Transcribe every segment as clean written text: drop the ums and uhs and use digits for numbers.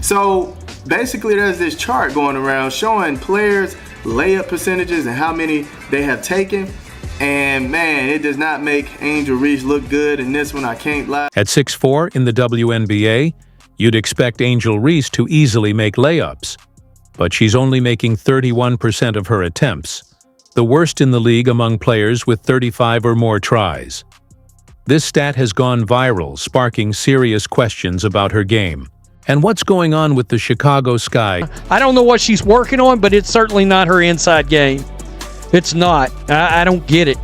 So basically there's this chart going around showing players layup percentages and how many they have taken. And man, it does not make Angel Reese look good in this one, I can't lie. At 6'4" in the WNBA, you'd expect Angel Reese to easily make layups. But she's only making 31% of her attempts, the worst in the league among players with 35 or more tries. This stat has gone viral, sparking serious questions about her game. And what's going on with the Chicago Sky? I don't know what she's working on, but it's certainly not her inside game. It's not. I don't get it.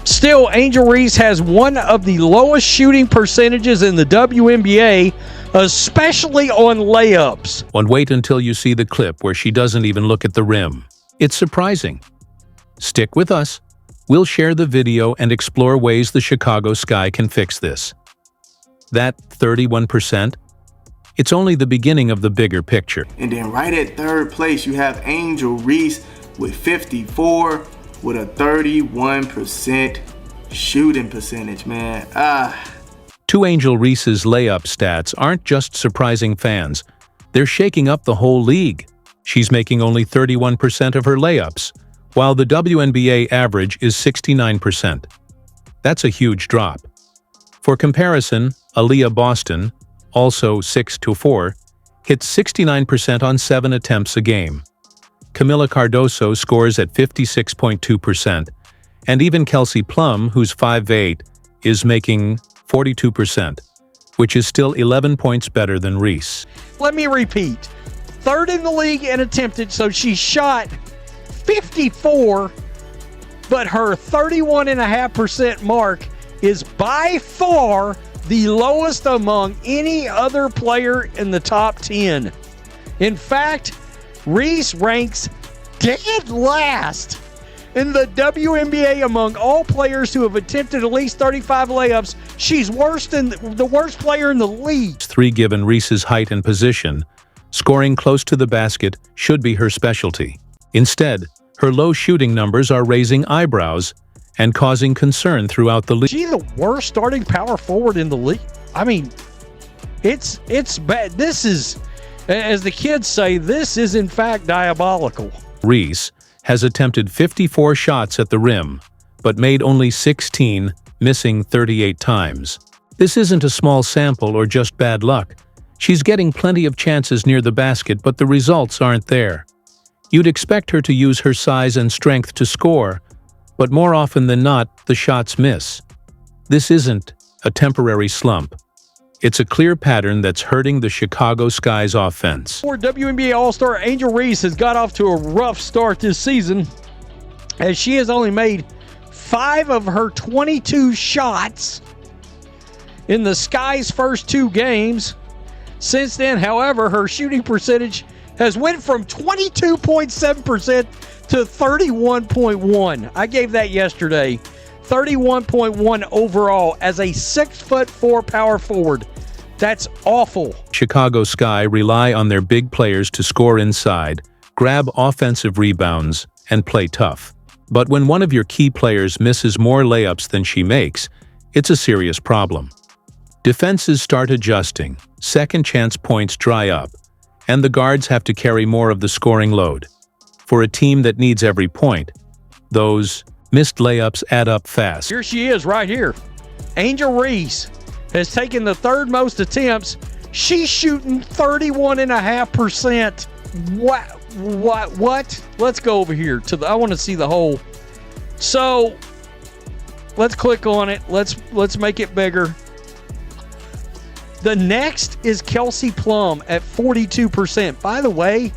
Still, Angel Reese has one of the lowest shooting percentages in the WNBA, especially on layups. And wait until you see the clip where she doesn't even look at the rim. It's surprising. Stick with us. We'll share the video and explore ways the Chicago Sky can fix this. That 31%? It's only the beginning of the bigger picture. And then right at third place, you have Angel Reese with 54 with a 31% shooting percentage, man. Two Angel Reese's layup stats aren't just surprising fans. They're shaking up the whole league. She's making only 31% of her layups, while the WNBA average is 69%. That's a huge drop. For comparison, Aaliyah Boston, also 6'4", hits 69% on 7 attempts a game. Camila Cardoso scores at 56.2%, and even Kelsey Plum, who's 5'8", is making 42%, which is still 11 points better than Reese. Let me repeat. Third in the league and attempted, so she shot 54, but her 31.5% mark is by far the lowest among any other player in the top 10. In fact, Reese ranks dead last in the WNBA among all players who have attempted at least 35 layups. She's worse than the worst player in the league. 3 given Reese's height and position, scoring close to the basket should be her specialty. Instead, her low shooting numbers are raising eyebrows and causing concern throughout the league. She's the worst starting power forward in the league. I mean, it's bad. This is, as the kids say, this is in fact diabolical. Reese has attempted 54 shots at the rim, but made only 16, missing 38 times. This isn't a small sample or just bad luck. She's getting plenty of chances near the basket, but the results aren't there. You'd expect her to use her size and strength to score, but more often than not, the shots miss. This isn't a temporary slump. It's a clear pattern that's hurting the Chicago Sky's offense. Former WNBA All-Star Angel Reese has got off to a rough start this season, as she has only made 5 of her 22 shots in the Sky's first 2 games. Since then, however, her shooting percentage has went from 22.7% to 31.1%. I gave that yesterday. 31.1 overall as a 6'4" power forward. That's awful. Chicago Sky rely on their big players to score inside, grab offensive rebounds, and play tough. But when one of your key players misses more layups than she makes, it's a serious problem. Defenses start adjusting, second chance points dry up, and the guards have to carry more of the scoring load. For a team that needs every point, those missed layups add up fast. Here she is right here. Angel Reese has taken the 3rd most attempts. She's shooting 31.5%. What? Let's go over here to I want to see the whole. So let's click on it. Let's make it bigger. The next is Kelsey Plum at 42%. By the way,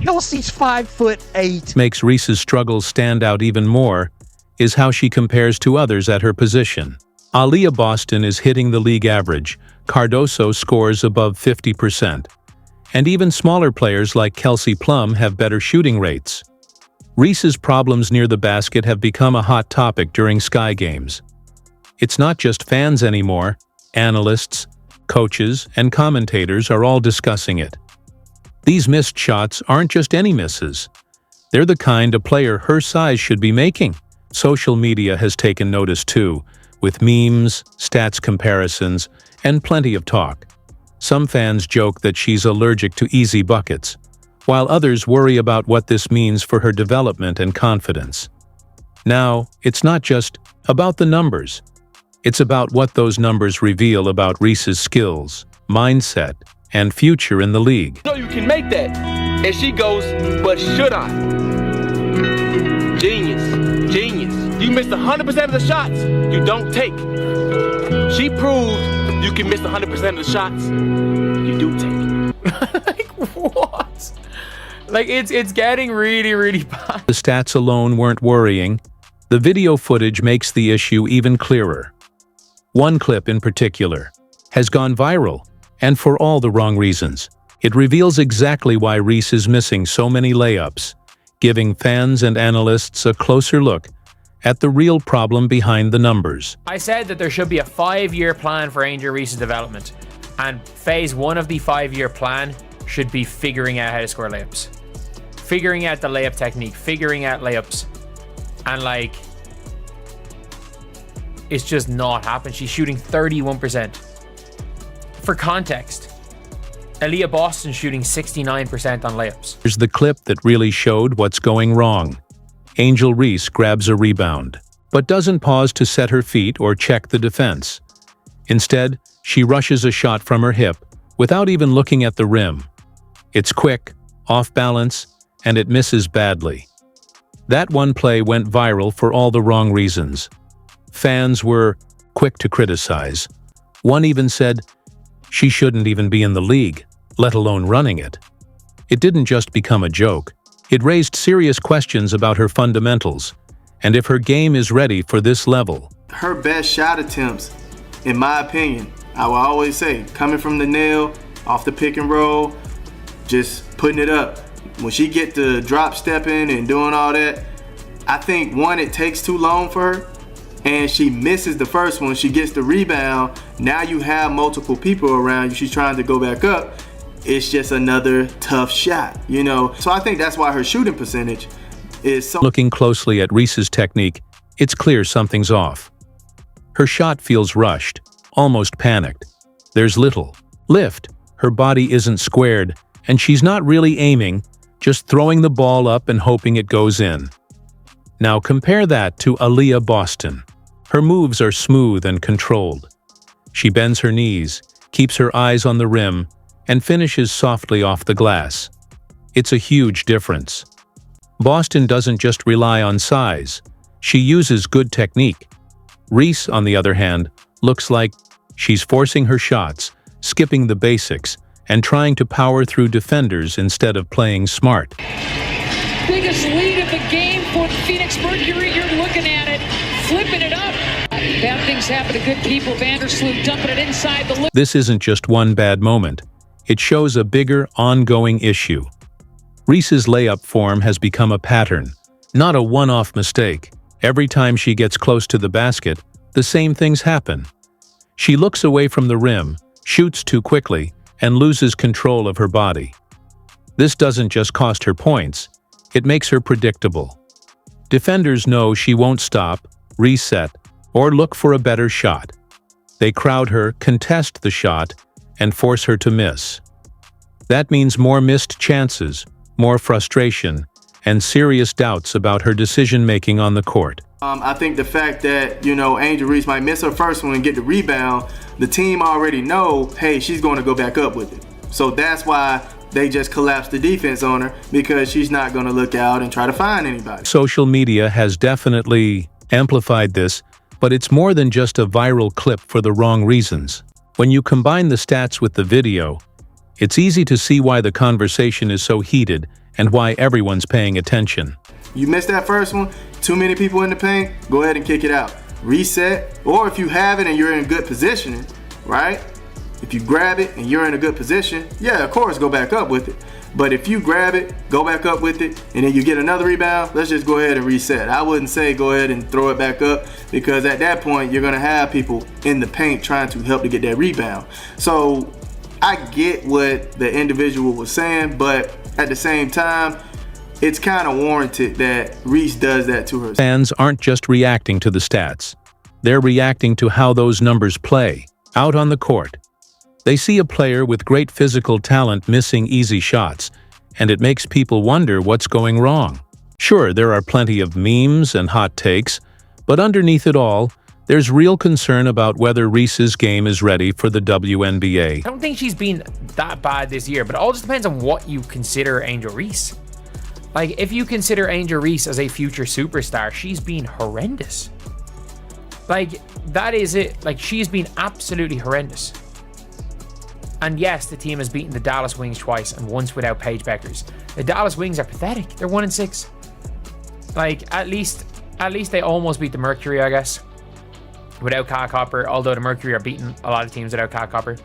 Kelsey's 5'8". Makes Reese's struggles stand out even more is how she compares to others at her position. Aaliyah Boston is hitting the league average. Cardoso scores above 50%. And even smaller players like Kelsey Plum have better shooting rates. Reese's problems near the basket have become a hot topic during Sky games. It's not just fans anymore. Analysts, coaches, and commentators are all discussing it. These missed shots aren't just any misses. They're the kind a player her size should be making. Social media has taken notice too, with memes, stats comparisons, and plenty of talk. Some fans joke that she's allergic to easy buckets, while others worry about what this means for her development and confidence. Now, it's not just about the numbers. It's about what those numbers reveal about Reese's skills, mindset, and future in the league. No, you can make that. And she goes, but should I? Genius, genius. You missed 100% of the shots you don't take. She proved you can miss 100% of the shots you do take. Like, what? Like, it's getting really, really bad. The stats alone weren't worrying. The video footage makes the issue even clearer. One clip in particular has gone viral, and for all the wrong reasons. It reveals exactly why Reese is missing so many layups, giving fans and analysts a closer look at the real problem behind the numbers. I said that there should be a 5-year plan for Angel Reese's development, and phase 1 of the 5-year plan should be figuring out how to score layups. Figuring out the layup technique, figuring out layups, and like, it's just not happening. She's shooting 31%. For context, Aaliyah Boston's shooting 69% on layups. Here's the clip that really showed what's going wrong. Angel Reese grabs a rebound, but doesn't pause to set her feet or check the defense. Instead, she rushes a shot from her hip without even looking at the rim. It's quick, off balance, and it misses badly. That one play went viral for all the wrong reasons. Fans were quick to criticize. One even said, she shouldn't even be in the league, let alone running it. It didn't just become a joke. It raised serious questions about her fundamentals, and if her game is ready for this level. Her best shot attempts, in my opinion, I will always say, coming from the nail, off the pick and roll, just putting it up. When she get to drop stepping and doing all that, I think, one, it takes too long for her, and she misses the first one. She gets the rebound. Now you have multiple people around you. She's trying to go back up. It's just another tough shot, you know? So I think that's why her shooting percentage is so... Looking closely at Reese's technique, it's clear something's off. Her shot feels rushed, almost panicked. There's little lift. Her body isn't squared, and she's not really aiming, just throwing the ball up and hoping it goes in. Now compare that to Aaliyah Boston. Her moves are smooth and controlled. She bends her knees, keeps her eyes on the rim, and finishes softly off the glass. It's a huge difference. Boston doesn't just rely on size. She uses good technique. Reese, on the other hand, looks like she's forcing her shots, skipping the basics, and trying to power through defenders instead of playing smart. Biggest lead of the game for Phoenix Mercury. You're looking at it, flipping it up. Bad things happen to good people. Vandersloot dumping it inside the loop. This isn't just one bad moment. It shows a bigger, ongoing issue. Reese's layup form has become a pattern, not a one-off mistake. Every time she gets close to the basket, the same things happen. She looks away from the rim, shoots too quickly, and loses control of her body. This doesn't just cost her points, it makes her predictable. Defenders know she won't stop, reset, or look for a better shot. They crowd her, contest the shot, and force her to miss. That means more missed chances, more frustration, and serious doubts about her decision-making on the court. I think the fact that, Angel Reese might miss her first one and get the rebound, the team already know, hey, she's going to go back up with it. So that's why they just collapse the defense on her, because she's not going to look out and try to find anybody. Social media has definitely amplified this, but it's more than just a viral clip for the wrong reasons. When you combine the stats with the video, it's easy to see why the conversation is so heated and why everyone's paying attention. You missed that first one, too many people in the paint, go ahead and kick it out. Reset, or if you have it and you're in good positioning, right? If you grab it and you're in a good position, yeah, of course, go back up with it. But if you grab it, go back up with it, and then you get another rebound, let's just go ahead and reset. I wouldn't say go ahead and throw it back up, because at that point, you're gonna have people in the paint trying to help to get that rebound. So I get what the individual was saying, but at the same time, it's kind of warranted that Reese does that to her. Fans aren't just reacting to the stats. They're reacting to how those numbers play out on the court. They see a player with great physical talent missing easy shots, and it makes people wonder what's going wrong. Sure, there are plenty of memes and hot takes, but underneath it all, there's real concern about whether Reese's game is ready for the WNBA. I don't think she's been that bad this year, but it all just depends on what you consider Angel Reese. Like, if you consider Angel Reese as a future superstar, she's been horrendous. Like, that is it. Like, she's been absolutely horrendous. And yes, the team has beaten the Dallas Wings twice, and once without Paige Beckers. The Dallas Wings are pathetic. They're 1-6. Like, at least they almost beat the Mercury, I guess, without Kat Copper, although the Mercury are beating a lot of teams without Kat Copper.